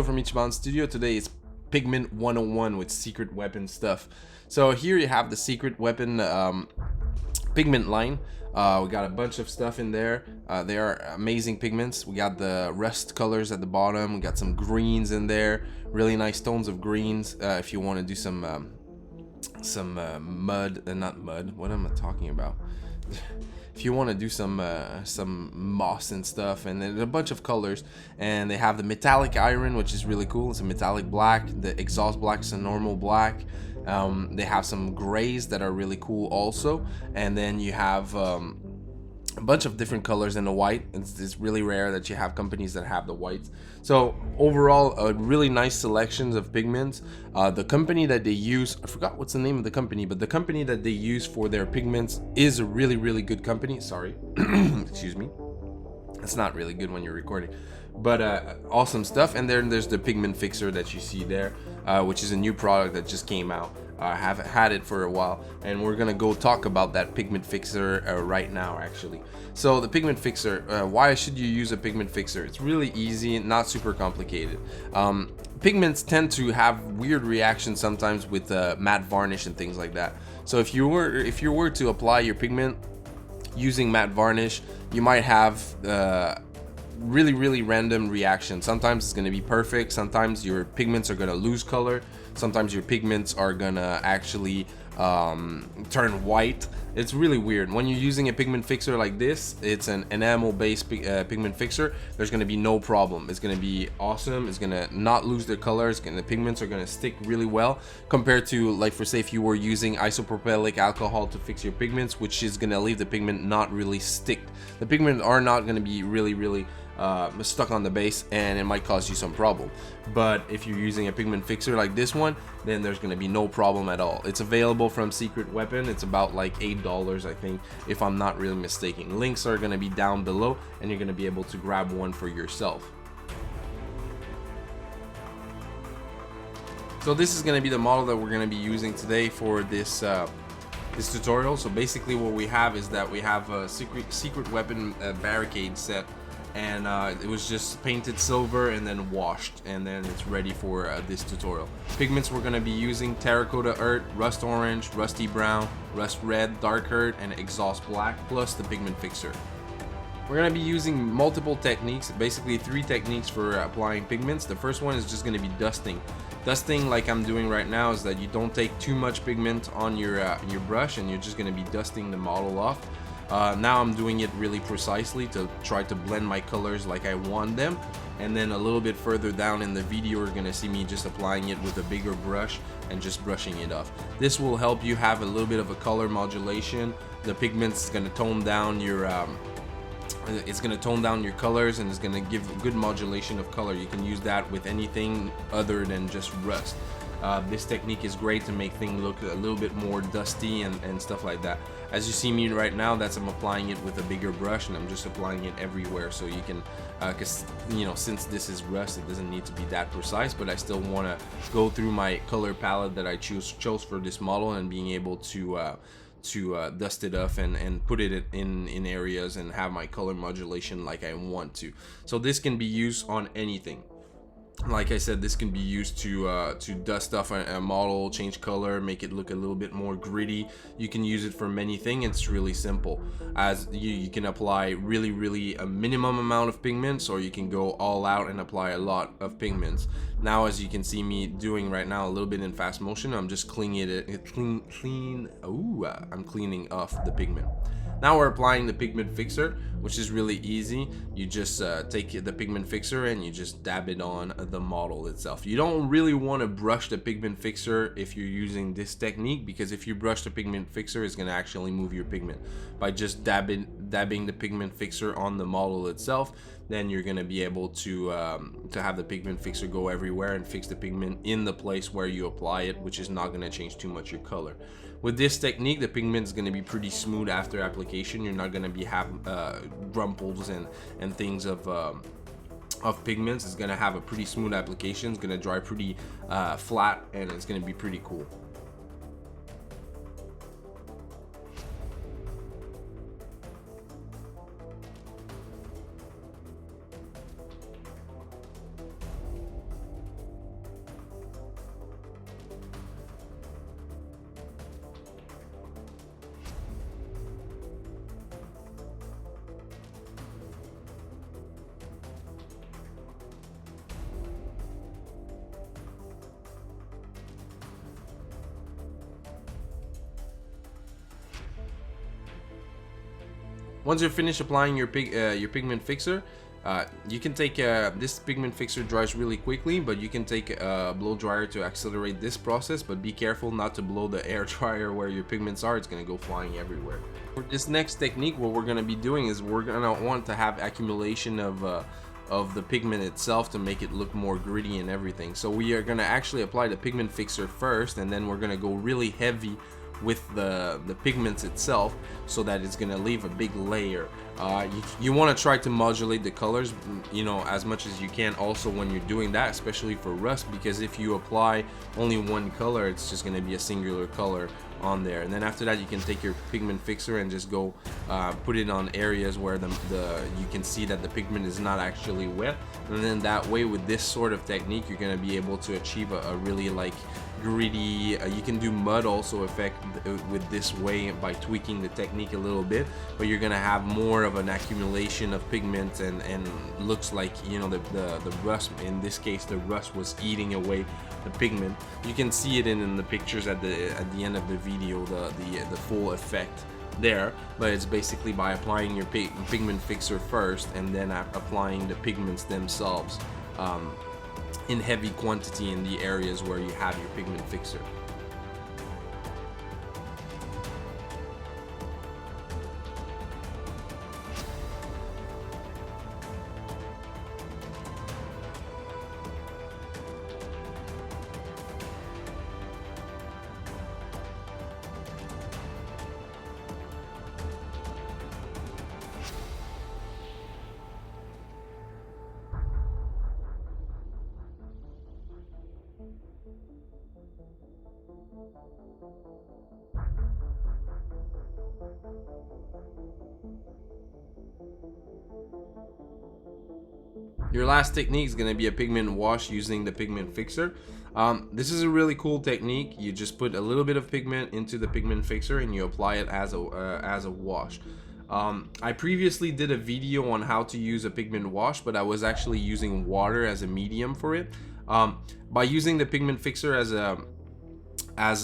video from Ichiban Studio. Today is Pigment 101 with secret weapon stuff. So here you have the secret weapon pigment line. We got a bunch of stuff in there. They are amazing pigments. We got the rust colors at the bottom. We got some greens in there, really nice tones of greens. If you want to do some mud, not mud. What am I talking about? If you want to do some moss and stuff, and then a bunch of colors. And they have the metallic iron, which is really cool. It's a metallic black. The exhaust black is a normal black. They have some grays that are really cool also, and then you have a bunch of different colors in the white. It's really rare that you have companies that have the whites. So overall, a really nice selections of pigments. The company that they use, I forgot what's the name of the company, but the company that they use for their pigments is a really good company. Sorry, excuse me. It's not really good when you're recording, but awesome stuff. And then there's the pigment fixer that you see there, which is a new product that just came out. I haven't had it for a while, and we're gonna go talk about that pigment fixer right now actually. So the pigment fixer, why should you use a pigment fixer? It's really easy, not super complicated. Pigments tend to have weird reactions sometimes with matte varnish and things like that. So if you were to apply your pigment using matte varnish, you might have really random reaction. Sometimes it's going to be perfect, sometimes your pigments are going to lose color, sometimes your pigments are going to actually turn white. It's really weird. When you're using a pigment fixer like this, it's an enamel based pigment fixer, there's going to be no problem. It's going to be awesome. It's going to not lose their colors, and the pigments are going to stick really well compared to, like, for say if you were using isopropylic alcohol to fix your pigments, which is going to leave the pigment not really stick. The pigments are not going to be really stuck on the base, and it might cause you some problem. But if you're using a pigment fixer like this one, then there's going to be no problem at all. It's available from Secret Weapon. It's about like $8, I think, if I'm not really mistaken. Links are going to be down below, and you're going to be able to grab one for yourself. So this is going to be the model that we're going to be using today for this this tutorial. So basically what we have is that we have a secret weapon barricade set, and it was just painted silver and then washed, and then it's ready for this tutorial. Pigments we're going to be using: terracotta earth, rust orange, rusty brown, rust red, dark earth, and exhaust black, plus the pigment fixer. We're going to be using multiple techniques, basically 3 techniques for applying pigments. The first one is just going to be dusting. Dusting, like I'm doing right now, is that you don't take too much pigment on your brush, and you're just going to be dusting the model off. Now I'm doing it really precisely to try to blend my colors like I want them, and then a little bit further down in the video you're gonna see me just applying it with a bigger brush and just brushing it off. This will help you have a little bit of a color modulation. The pigment's gonna tone down your colors, and it's gonna give a good modulation of color. You can use that with anything other than just rust. This technique is great to make things look a little bit more dusty and stuff like that. As you see me right now, I'm applying it with a bigger brush, and I'm just applying it everywhere, so you can, because you know, since this is rust, it doesn't need to be that precise, but I still want to go through my color palette that I chose for this model, and being able to dust it off and put it in areas and have my color modulation like I want to. So this can be used on anything. Like I said, this can be used to dust off a model, change color, make it look a little bit more gritty. You can use it for many things. It's really simple. As you can apply really a minimum amount of pigments, or you can go all out and apply a lot of pigments. Now, as you can see me doing right now, a little bit in fast motion, I'm just I'm cleaning off the pigment. Now we're applying the pigment fixer, which is really easy. You just take the pigment fixer and you just dab it on the model itself. You don't really want to brush the pigment fixer if you're using this technique, because if you brush the pigment fixer, it's going to actually move your pigment. By just dabbing the pigment fixer on the model itself, then you're going to be able to have the pigment fixer go everywhere and fix the pigment in the place where you apply it, which is not going to change too much your color. With this technique, the pigment is going to be pretty smooth after application. You're not going to be having rumples and things of pigments. It's going to have a pretty smooth application. It's going to dry pretty flat, and it's going to be pretty cool. Once you're finished applying your pigment fixer, you can take this pigment fixer dries really quickly, but you can take a blow dryer to accelerate this process, but be careful not to blow the air dryer where your pigments are. It's going to go flying everywhere. For this next technique, what we're going to be doing is we're going to want to have accumulation of the pigment itself to make it look more gritty and everything. So we are going to actually apply the pigment fixer first, and then we're going to go really heavy with the pigments itself, so that it's gonna leave a big layer. You want to try to modulate the colors, you know, as much as you can also when you're doing that, especially for rust, because if you apply only one color, it's just going to be a singular color on there. And then after that, you can take your pigment fixer and just go put it on areas where you can see that the pigment is not actually wet, and then that way, with this sort of technique, you're going to be able to achieve a really like gritty. You can do mud also effect with this way by tweaking the technique a little bit, but you're gonna have more of an accumulation of pigment, and looks like, you know, the rust, in this case the rust was eating away the pigment. You can see it in the pictures at the end of the video, the full effect there, but it's basically by applying your pigment fixer first and then applying the pigments themselves in heavy quantity in the areas where you have your pigment fixer. Your last technique is going to be a pigment wash using the pigment fixer. This is a really cool technique. You just put a little bit of pigment into the pigment fixer and you apply it as a wash. I previously did a video on how to use a pigment wash, but I was actually using water as a medium for it. By using the pigment fixer as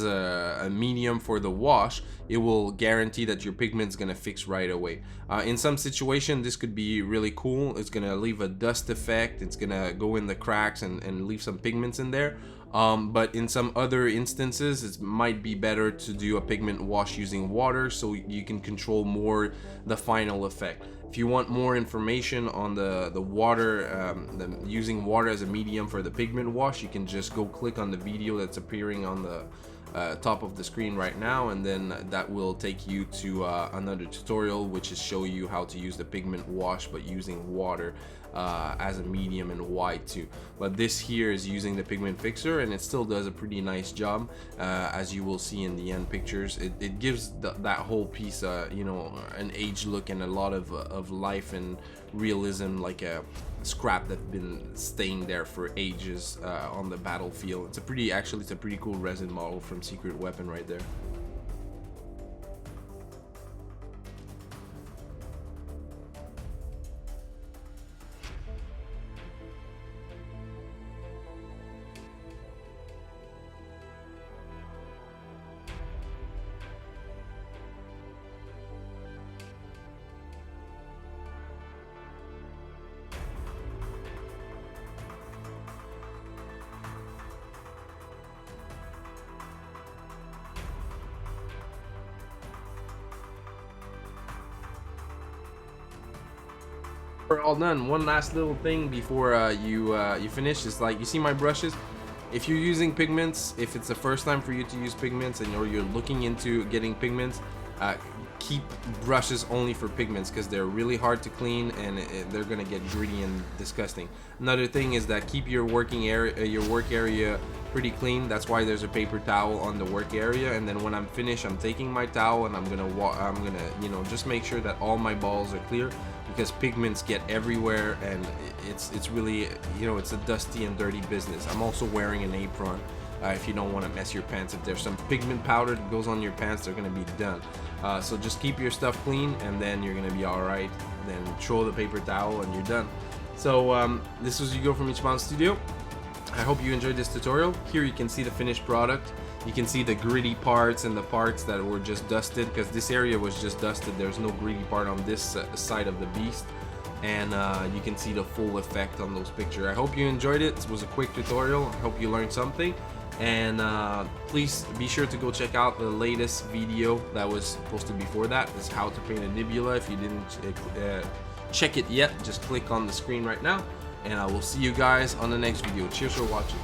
a medium for the wash, it will guarantee that your pigment's gonna fix right away. In some situation, this could be really cool. It's gonna leave a dust effect, it's gonna go in the cracks and leave some pigments in there. But in some other instances, it might be better to do a pigment wash using water, so you can control more the final effect. If you want more information on the water, using water as a medium for the pigment wash, you can just go click on the video that's appearing on the top of the screen right now, and then that will take you to another tutorial, which is show you how to use the pigment wash but using water as a medium and wide too. But this here is using the pigment fixer, and it still does a pretty nice job, as you will see in the end pictures. It gives that whole piece you know, an age look and a lot of life and realism, like a scrap that's been staying there for ages on the battlefield. It's a pretty cool resin model from Secret Weapon right there. We're all done. One last little thing before you finish is, like, you see my brushes. If you're using pigments, if it's the first time for you to use pigments or you're looking into getting pigments, keep brushes only for pigments, because they're really hard to clean and they're gonna get gritty and disgusting. Another thing is that keep your work area pretty clean. That's why there's a paper towel on the work area, and then when I'm finished, I'm taking my towel and I'm gonna you know, just make sure that all my balls are clear, because pigments get everywhere and it's really, you know, it's a dusty and dirty business. I'm also wearing an apron if you don't want to mess your pants. If there's some pigment powder that goes on your pants, they're gonna be done. So just keep your stuff clean and then you're gonna be all right. Then throw the paper towel and you're done. So this was Hugo from Ichiban Studio. I hope you enjoyed this tutorial. Here you can see the finished product. You can see the gritty parts and the parts that were just dusted, because this area was just dusted. There's no gritty part on this side of the beast, and you can see the full effect on those pictures. I hope you enjoyed it. This was a quick tutorial. I hope you learned something, and please be sure to go check out the latest video that was posted before that. It's how to paint a nebula. If you didn't check it yet, just click on the screen right now, and I will see you guys on the next video. Cheers for watching.